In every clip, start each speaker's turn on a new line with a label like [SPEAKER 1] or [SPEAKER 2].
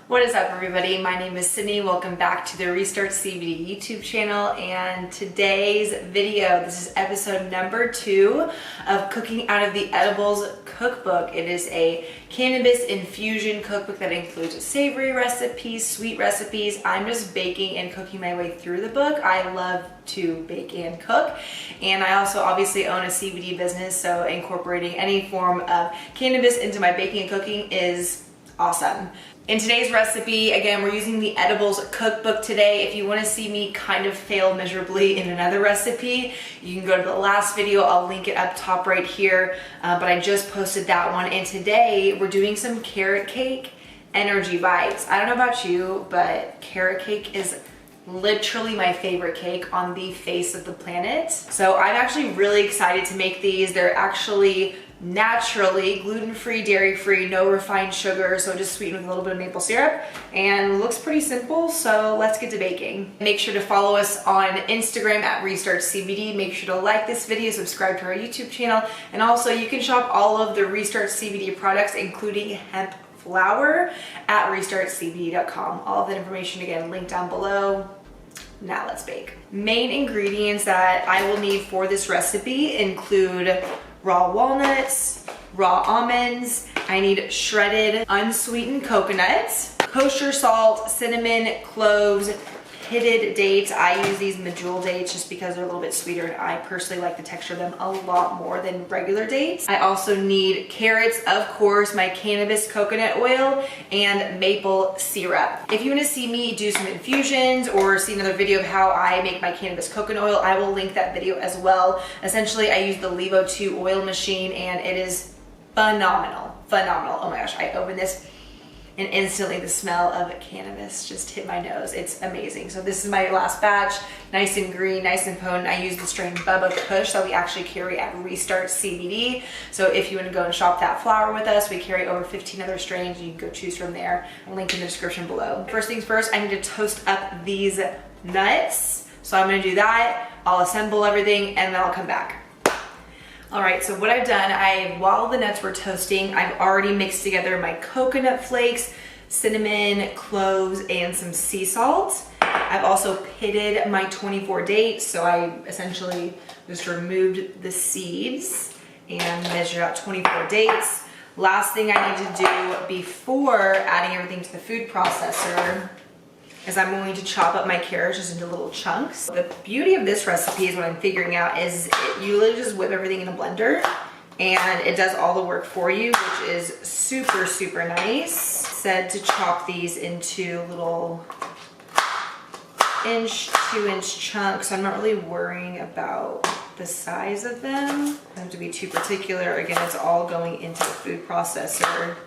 [SPEAKER 1] What is up, everybody? My name is Sydney. Welcome back to the Restart CBD YouTube channel, and today's video, this is episode number 2 of Cooking Out of the Edibles cookbook. It is a cannabis infusion cookbook that includes savory recipes, sweet recipes. I'm just baking and cooking my way through the book. I love to bake and cook, and I also obviously own a CBD business, so incorporating any form of cannabis into my baking and cooking is awesome. In today's recipe, again, we're using the Edibles cookbook today. If you want to see me kind of fail miserably in another recipe, you can go to the last video. I'll link it up top right here, but I just posted that one. And today we're doing some carrot cake energy bites. I don't know about you, but carrot cake is literally my favorite cake on the face of the planet. So I'm actually really excited to make these. They're actually naturally gluten-free, dairy-free, no refined sugar, so just sweetened with a little bit of maple syrup, and looks pretty simple. So let's get to baking. Make sure to follow us on Instagram at Restart CBD. Make sure to like this video, subscribe to our YouTube channel, and also you can shop all of the Restart CBD products, including hemp flour, at restartcbd.com. All of the information again linked down below. Now let's bake. Main ingredients that I will need for this recipe include raw walnuts, raw almonds, I need shredded unsweetened coconuts, kosher salt, cinnamon, cloves, pitted dates. I use these medjool dates just because they're a little bit sweeter, and I personally like the texture of them a lot more than regular dates. I also need carrots, of course, my cannabis coconut oil, and maple syrup. If you want to see me do some infusions or see another video of how I make my cannabis coconut oil, I will link that video as well. Essentially, I use the Levo 2 oil machine, and it is phenomenal. Phenomenal. Oh my gosh, I opened this and instantly the smell of cannabis just hit my nose. It's amazing. So this is my last batch, nice and green, nice and potent. I use the strain Bubba Kush that we actually carry at Restart CBD. So if you want to go and shop that flower with us, we carry over 15 other strains. You can go choose from there. I'll link in the description below. First things first, I need to toast up these nuts. So I'm gonna do that. I'll assemble everything and then I'll come back. All right, so what I've done, while the nuts were toasting, I've already mixed together my coconut flakes, cinnamon, cloves, and some sea salt. I've also pitted my 24 dates, so I essentially just removed the seeds and measured out 24 dates. Last thing I need to do before adding everything to the food processor is I'm going to chop up my carrots just into little chunks. The beauty of this recipe is what I'm figuring out is you literally just whip everything in a blender and it does all the work for you, which is super, super nice. Said to chop these into little 2-inch chunks. So I'm not really worrying about the size of them. I don't have to be too particular. Again, it's all going into the food processor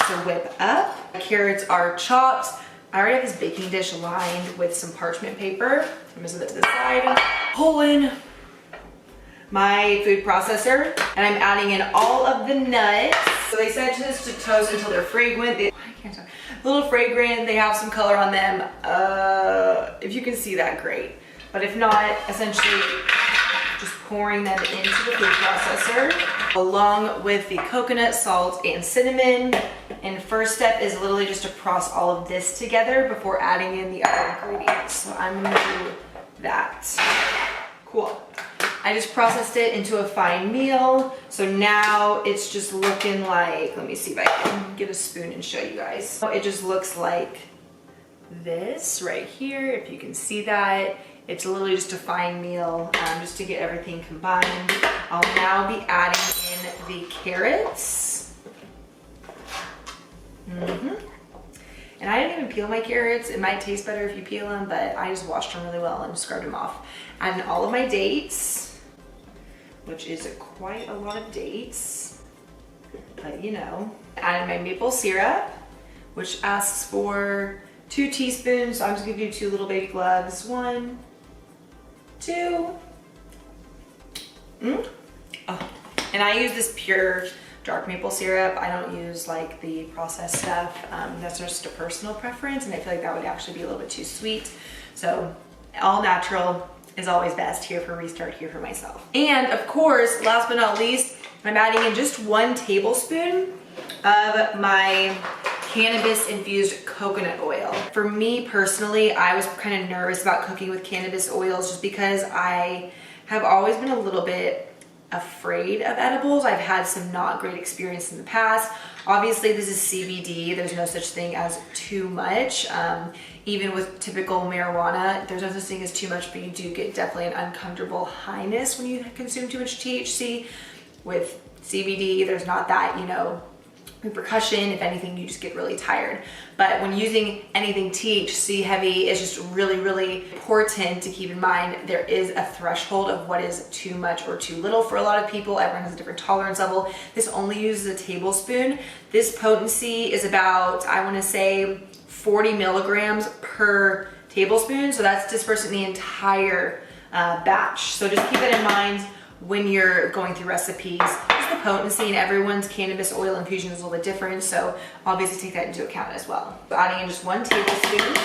[SPEAKER 1] to whip up. The carrots are chopped. I already have this baking dish lined with some parchment paper. I'm gonna set that to the side. Pull in my food processor, and I'm adding in all of the nuts. So they said just to toast until they're fragrant. I can't talk. A little fragrant, they have some color on them. If you can see that, great. But if not, essentially just pouring them into the food processor along with the coconut, salt, and cinnamon. And first step is literally just to process all of this together before adding in the other ingredients. So I'm gonna do that. Cool. I just processed it into a fine meal. So now it's just looking like, let me see if I can get a spoon and show you guys. So it just looks like this right here, if you can see that. It's literally just a fine meal, just to get everything combined. I'll now be adding in the carrots. And I didn't even peel my carrots. It might taste better if you peel them, but I just washed them really well and scrubbed them off. Adding all of my dates, which is quite a lot of dates, but you know. Adding my maple syrup, which asks for 2 teaspoons. So I'm just gonna do 2 little baby gloves. 1, 2. Oh. And I use this pure dark maple syrup. I don't use like the processed stuff. That's just a personal preference, and I feel like that would actually be a little bit too sweet. So all natural is always best here for Restart, here for myself. And of course, last but not least, I'm adding in just 1 tablespoon of my cannabis infused coconut oil. For me personally, I was kind of nervous about cooking with cannabis oils just because I have always been a little bit afraid of edibles. I've had some not great experience in the past. Obviously this is CBD. There's no such thing as too much. Even with typical marijuana, there's no such thing as too much, but you do get definitely an uncomfortable highness when you consume too much THC. With CBD, there's not that, you know, repercussion. If anything, you just get really tired. But when using anything THC heavy, it's just really, really important to keep in mind there is a threshold of what is too much or too little for a lot of people. Everyone has a different tolerance level. This only uses a tablespoon. This potency is about, I want to say, 40 milligrams per tablespoon. So that's dispersed in the entire batch. So just keep it in mind when you're going through recipes. Just the potency, and everyone's cannabis oil infusion is a little bit different, so obviously take that into account as well. So adding in just 1 tablespoon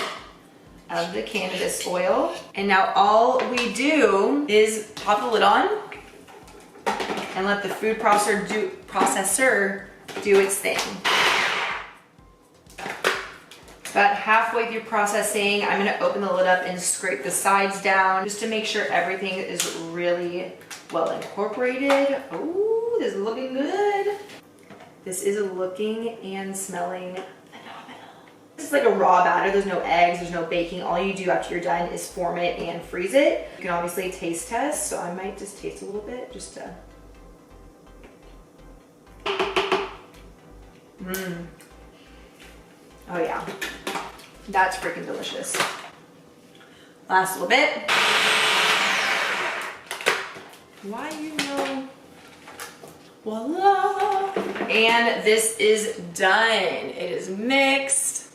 [SPEAKER 1] of the cannabis oil, and now all we do is pop the lid on and let the food processor do its thing. About halfway through processing, I'm gonna open the lid up and scrape the sides down just to make sure everything is really well incorporated. Ooh, this is looking good. This is looking and smelling phenomenal. This is like a raw batter. There's no eggs, there's no baking. All you do after you're done is form it and freeze it. You can obviously taste test, so I might just taste a little bit just to. Oh yeah, that's freaking delicious. Last little bit. Why, you know, voila. And this is done. It is mixed.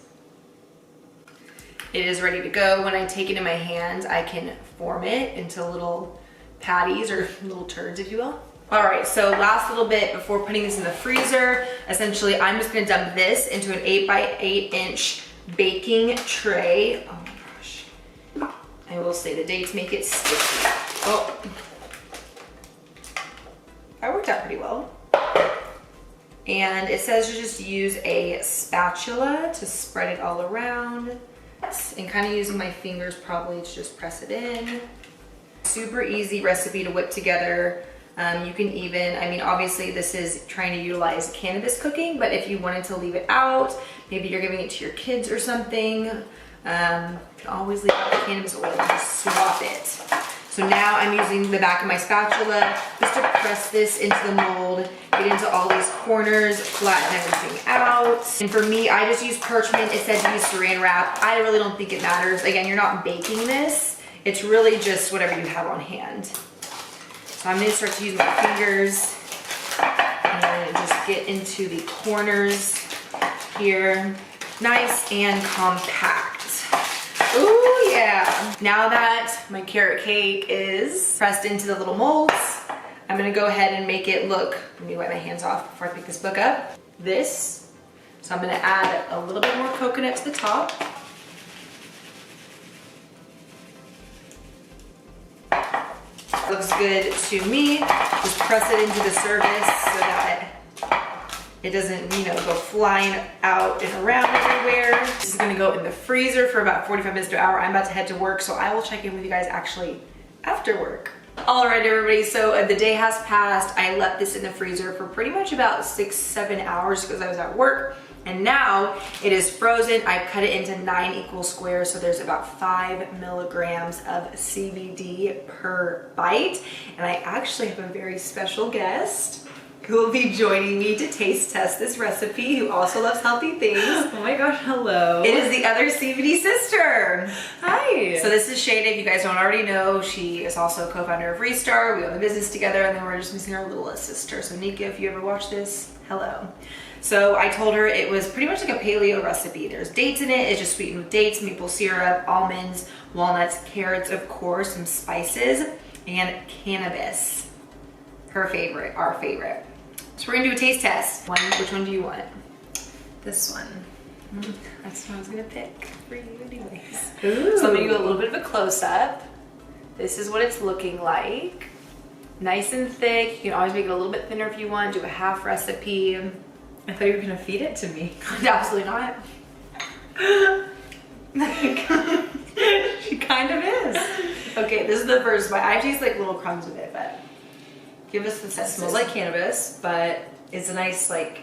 [SPEAKER 1] It is ready to go. When I take it in my hands, I can form it into little patties or little turds, if you will. All right, so last little bit before putting this in the freezer. Essentially, I'm just gonna dump this into an 8 by 8 inch baking tray. Oh my gosh. I will say the dates make it sticky. Oh. That worked out pretty well. And it says to just use a spatula to spread it all around. And kind of using my fingers probably to just press it in. Super easy recipe to whip together. You can even, I mean, obviously this is trying to utilize cannabis cooking, but if you wanted to leave it out, maybe you're giving it to your kids or something, you can always leave out the cannabis oil and just swap it. So now I'm using the back of my spatula just to press this into the mold, get into all these corners, flatten everything out. And for me, I just use parchment. It says to use saran wrap. I really don't think it matters. Again, you're not baking this. It's really just whatever you have on hand. So I'm gonna start to use my fingers and just get into the corners here. Nice and compact. Ooh, yeah. Now that my carrot cake is pressed into the little molds, I'm gonna go ahead and make it look, let me wipe my hands off before I pick this book up. This, so I'm gonna add a little bit more coconut to the top. Looks good to me. Just press it into the surface so that it doesn't, you know, go flying out and around everywhere. This is gonna go in the freezer for about 45 minutes to an hour. I'm about to head to work, so I will check in with you guys actually after work. All right, everybody, so the day has passed. I left this in the freezer for pretty much about 6-7 hours because I was at work. And now it is frozen. I've cut it into 9 equal squares, so there's about 5 milligrams of CBD per bite. And I actually have a very special guest who will be joining me to taste test this recipe, who also loves healthy things.
[SPEAKER 2] Oh my gosh, hello.
[SPEAKER 1] It is the other CBD sister.
[SPEAKER 2] Hi.
[SPEAKER 1] So this is Shayna. If you guys don't already know, she is also a co-founder of Restart. We own the business together, and then we're just missing our littlest sister. So Nika, if you ever watch this, hello. So I told her it was pretty much like a paleo recipe. There's dates in it. It's just sweetened with dates, maple syrup, almonds, walnuts, carrots, of course, some spices, and cannabis. Her favorite, our favorite. So we're gonna do a taste test. Which one do you want?
[SPEAKER 2] This one.
[SPEAKER 1] That's what I was gonna pick for you anyways.
[SPEAKER 2] Ooh.
[SPEAKER 1] So I'm gonna do a little bit of a close-up. This is what it's looking like. Nice and thick. You can always make it a little bit thinner if you want. Do a half recipe.
[SPEAKER 2] I thought you were gonna feed it to me.
[SPEAKER 1] Absolutely not. She kind of is. Okay, this is the first bite. I taste like little crumbs of it, but give us the
[SPEAKER 2] It
[SPEAKER 1] sense.
[SPEAKER 2] smells like cannabis, but it's a nice like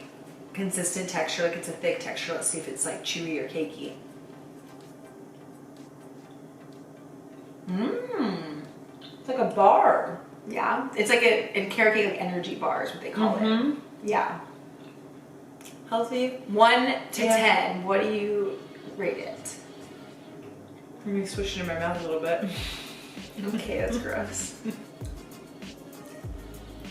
[SPEAKER 2] consistent texture. Like it's a thick texture. Let's see if it's like chewy or cakey. It's like a bar.
[SPEAKER 1] Yeah, it's like in carrot cake, like energy bar is what they call it. Yeah.
[SPEAKER 2] Healthy.
[SPEAKER 1] 1 to 10, what do you rate it?
[SPEAKER 2] Let me swish it in my mouth a little bit.
[SPEAKER 1] Okay, that's gross.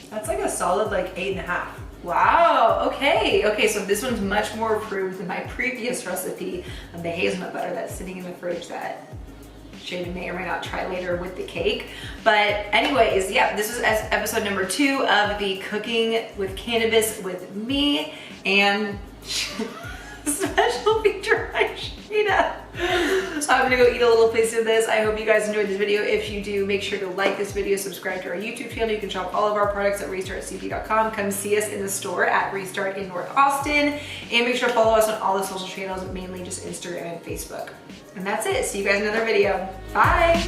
[SPEAKER 2] That's like a solid like 8.5.
[SPEAKER 1] Wow, okay, so this one's much more approved than my previous recipe of the hazelnut butter that's sitting in the fridge that Shayna may or may not try later with the cake. But anyways, yeah, this is episode number 2 of the Cooking with Cannabis with me and special feature by Shayna. So I'm gonna go eat a little piece of this. I hope you guys enjoyed this video. If you do, make sure to like this video, subscribe to our YouTube channel. You can shop all of our products at restartcb.com. Come see us in the store at Restart in North Austin. And make sure to follow us on all the social channels, mainly just Instagram and Facebook. And that's it. See you guys in another video. Bye.